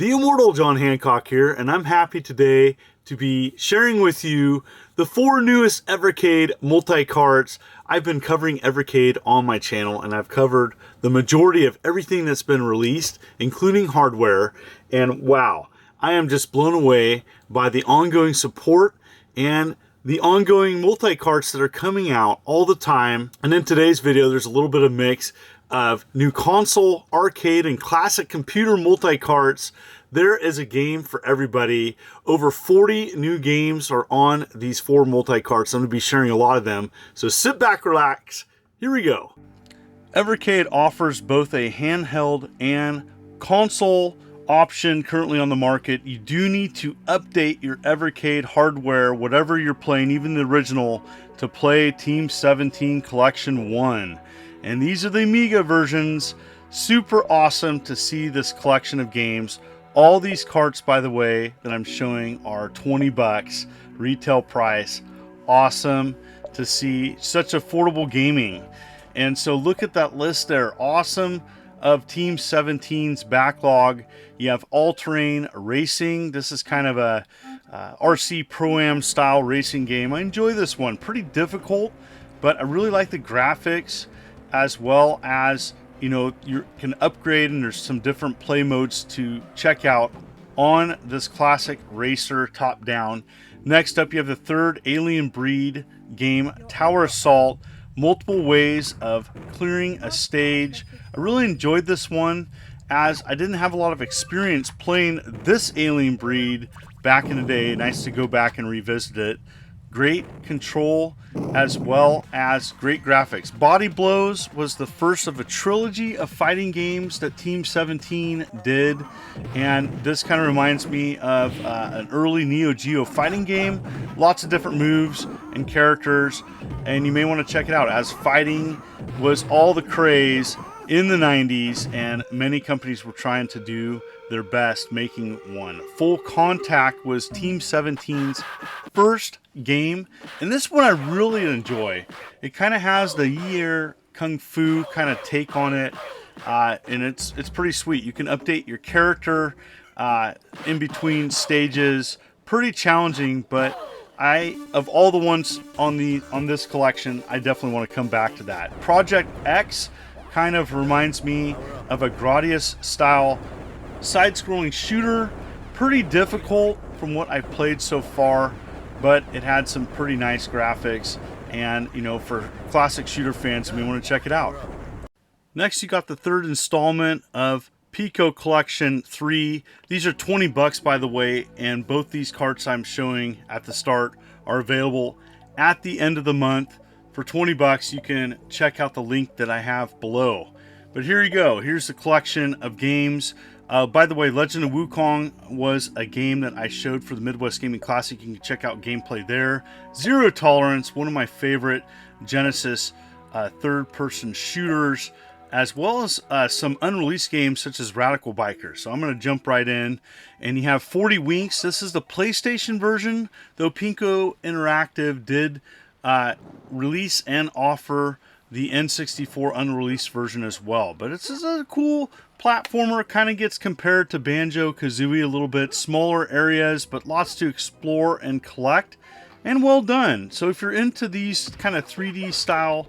The immortal John Hancock here, and I'm happy today to be sharing with you the 4 newest Evercade multi-carts. I've been covering Evercade on my channel, and I've covered the majority of everything that's been released, including hardware, and wow, I am just blown away by the ongoing support and the ongoing multi-carts that are coming out all the time. And in today's video, there's a little bit of mix of new console, arcade, and classic computer multi-carts. There is a game for everybody. Over 40 new games are on these 4 multi-carts. I'm going to be sharing a lot of them. So sit back, relax. Here we go. Evercade offers both a handheld and console option currently on the market. You do need to update your Evercade hardware, whatever you're playing, even the original, to play Team 17 Collection 1. And these are the Amiga versions. Super awesome to see this collection of games. All these carts, by the way, that I'm showing are 20 bucks retail price. Awesome to see such affordable gaming. And so look at that list there. Awesome of Team 17's backlog. You have all-terrain racing. This is kind of a RC Pro-Am style racing game. I enjoy this one. Pretty difficult, but I really like the graphics, as well as, you know, you can upgrade, and there's some different play modes to check out on this classic racer top down. Next up, you have the 3rd Alien Breed game, Tower Assault. Multiple ways of clearing a stage. I really enjoyed this one, as I didn't have a lot of experience playing this Alien Breed back in the day. Nice to go back and revisit it. Great control, as well as great graphics. Body Blows was the first of a trilogy of fighting games that Team 17 did, and this kind of reminds me of an early Neo Geo fighting game. Lots of different moves and characters, and you may want to check it out, as fighting was all the craze in the 90s, and many companies were trying to do their best making one. Full Contact was Team 17's first game, and this one I really enjoy. It kind of has the Year Kung Fu kind of take on it, and it's pretty sweet. You can update your character in between stages. Pretty challenging, but of all the ones on this collection, I definitely want to come back to that. Project X kind of reminds me of a Gradius style side-scrolling shooter. Pretty difficult from what I've played so far, but it had some pretty nice graphics, and you know, for classic shooter fans, we want to check it out. Next, you got the 3rd installment of Piko Collection 3. These are 20 bucks, by the way, and both these carts I'm showing at the start are available at the end of the month. For 20 bucks, you can check out the link that I have below. But here you go. Here's the collection of games. By the way, Legend of Wukong was a game that I showed for the Midwest Gaming Classic. You can check out gameplay there. Zero Tolerance, one of my favorite Genesis third-person shooters, as well as some unreleased games such as Radical Bikers. So I'm going to jump right in. And you have 40 Winks. This is the PlayStation version, though Pico Interactive did release and offer the N64 unreleased version as well. But it's just a cool platformer. Kind of gets compared to Banjo-Kazooie a little bit. Smaller areas, but lots to explore and collect. And well done. So if you're into these kind of 3D style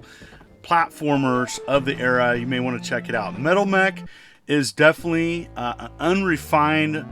platformers of the era, you may want to check it out. Metal Mech is definitely an unrefined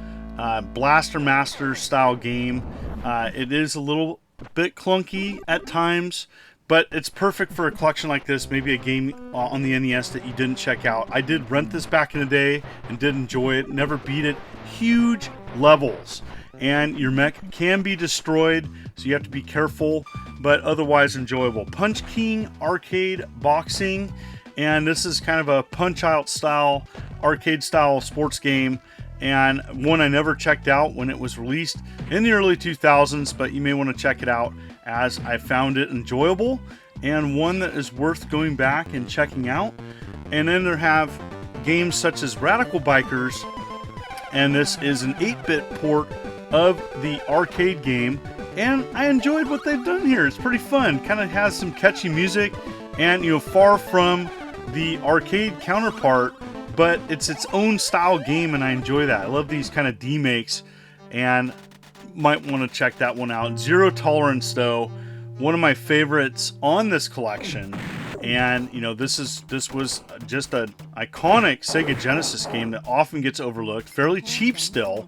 Blaster Master style game. It is a little bit clunky at times, but it's perfect for a collection like this. Maybe a game on the NES that you didn't check out. I did rent this back in the day and did enjoy it. Never beat it. Huge levels, and your mech can be destroyed, so you have to be careful, but otherwise enjoyable. Punch King Arcade Boxing, and this is kind of a Punch-Out style, arcade style sports game, and one I never checked out when it was released in the early 2000s, but you may want to check it out, as I found it enjoyable and one that is worth going back and checking out. And then there have games such as Radical Bikers, and this is an 8-bit port of the arcade game, and I enjoyed what they've done here. It's pretty fun. Kind of has some catchy music, and you know, far from the arcade counterpart, but it's its own style game, and I enjoy that. I love these kind of demakes, and might want to check that one out. Zero Tolerance, though, one of my favorites on this collection. And you know, this was just an iconic Sega Genesis game that often gets overlooked, fairly cheap still,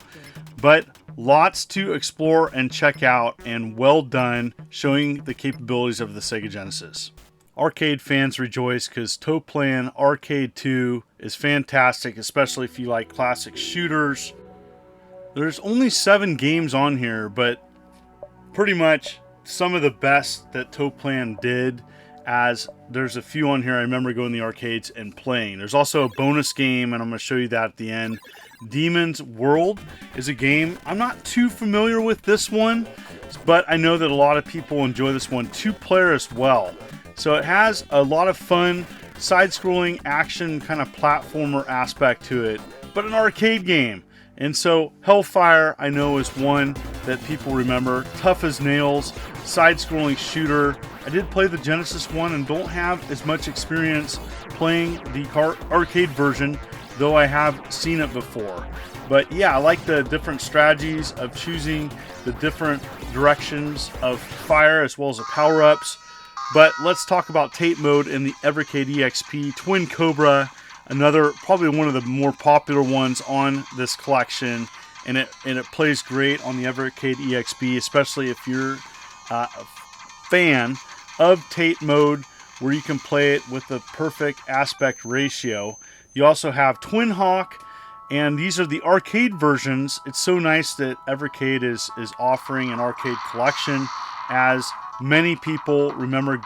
but lots to explore and check out, and well done, showing the capabilities of the Sega Genesis. Arcade fans rejoice because Toaplan Arcade 2 is fantastic, especially if you like classic shooters. There's only 7 games on here, but pretty much some of the best that Toaplan did, as there's a few on here I remember going to the arcades and playing. There's also a bonus game, and I'm going to show you that at the end. Demon's World is a game. I'm not too familiar with this one, but I know that a lot of people enjoy this one. 2-player as well. So it has a lot of fun side-scrolling action kind of platformer aspect to it, but an arcade game. And so Hellfire, I know, is one that people remember. Tough as nails, side-scrolling shooter. I did play the Genesis one and don't have as much experience playing the arcade version, though I have seen it before. But yeah, I like the different strategies of choosing the different directions of fire as well as the power-ups. But let's talk about tape mode in the Evercade EXP. Twin Cobra, another, probably one of the more popular ones on this collection, and it plays great on the Evercade EXP, especially if you're a fan of tape mode, where you can play it with the perfect aspect ratio. You also have Twin Hawk, and these are the arcade versions. It's so nice that Evercade is offering an arcade collection, as many people remember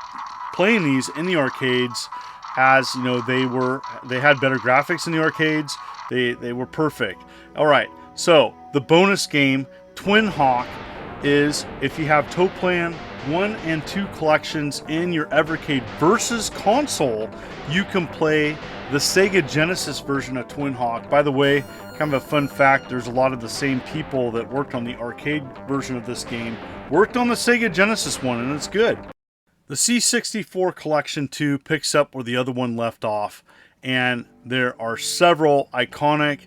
playing these in the arcades. As you know, they had better graphics in the arcades. They were perfect. All right, so the bonus game, Twin Hawk, is if you have Toaplan 1 and 2 collections in your Evercade versus console, you can play the Sega Genesis version of Twin Hawk. By the way, kind of a fun fact, there's a lot of the same people that worked on the arcade version of this game worked on the Sega Genesis one, and it's good. The C64 Collection 2 picks up where the other one left off, and there are several iconic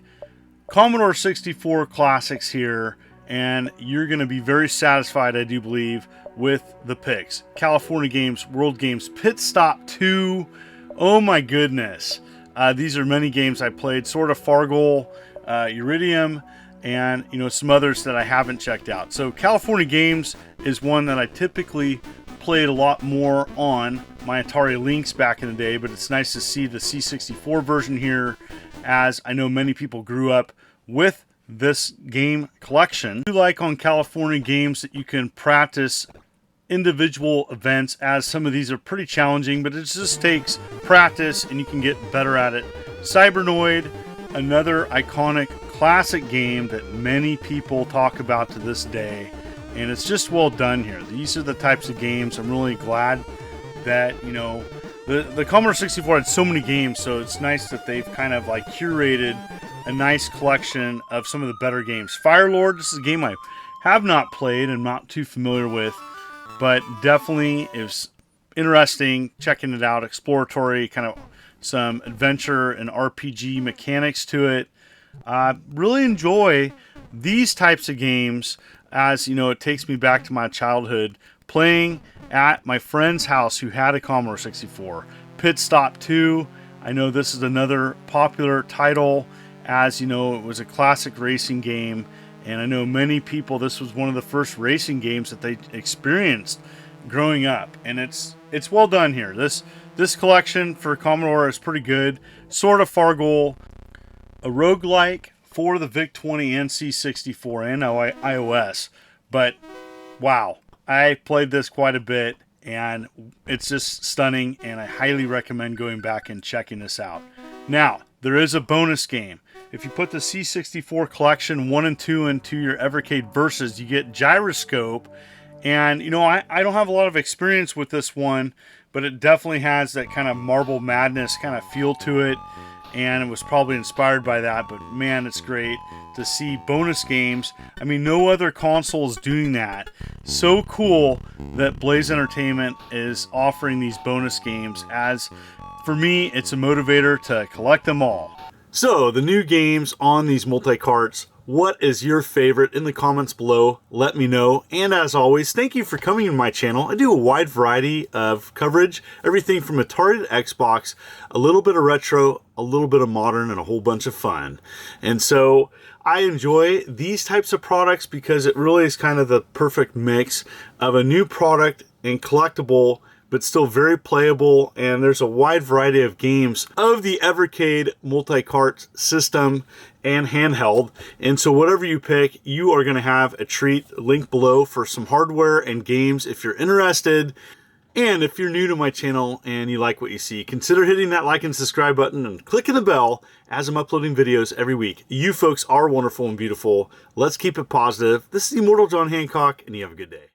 Commodore 64 classics here, and you're going to be very satisfied, I do believe, with the picks. California Games, World Games, Pit Stop 2, oh my goodness. These are many games I played, sort of Fargo, Iridium, and you know, some others that I haven't checked out. So California Games is one that I typically played a lot more on my Atari Lynx back in the day, but it's nice to see the C64 version here, as I know many people grew up with this game collection. I do like on California Games that you can practice individual events, as some of these are pretty challenging, but it just takes practice and you can get better at it. Cybernoid, another iconic classic game that many people talk about to this day, and it's just well done here. These are the types of games I'm really glad that, you know, the Commodore 64 had so many games, so it's nice that they've kind of like curated a nice collection of some of the better games. Firelord, this is a game I have not played and not too familiar with, but definitely is interesting checking it out. Exploratory, kind of some adventure and RPG mechanics to it. Really enjoy these types of games, as you know, it takes me back to my childhood playing at my friend's house who had a Commodore 64. Pit Stop 2, I know this is another popular title, as you know, it was a classic racing game, and I know many people, this was one of the first racing games that they experienced growing up, and it's well done here. This collection for Commodore is pretty good. Sort of Fargo, a roguelike for the VIC-20 and C64 and iOS, but wow, I played this quite a bit, and it's just stunning, and I highly recommend going back and checking this out. Now, there is a bonus game. If you put the C64 Collection 1 and 2 into your Evercade Versus, you get Gyroscope, and you know, I don't have a lot of experience with this one, but it definitely has that kind of Marble Madness kind of feel to it, and it was probably inspired by that. But man, it's great to see bonus games. I mean, no other console is doing that. So cool that Blaze Entertainment is offering these bonus games, as for me, it's a motivator to collect them all. So the new games on these multi-carts, what is your favorite? In the comments below, let me know. And as always, thank you for coming to my channel. I do a wide variety of coverage, everything from Atari to Xbox, a little bit of retro, a little bit of modern, and a whole bunch of fun. And so I enjoy these types of products because it really is kind of the perfect mix of a new product and collectible, but still very playable, and there's a wide variety of games of the Evercade multi-cart system and handheld. And so whatever you pick, you are gonna have a treat. Link below for some hardware and games if you're interested. And if you're new to my channel and you like what you see, consider hitting that like and subscribe button and clicking the bell as I'm uploading videos every week. You folks are wonderful and beautiful. Let's keep it positive. This is Immortal John Hancock, and you have a good day.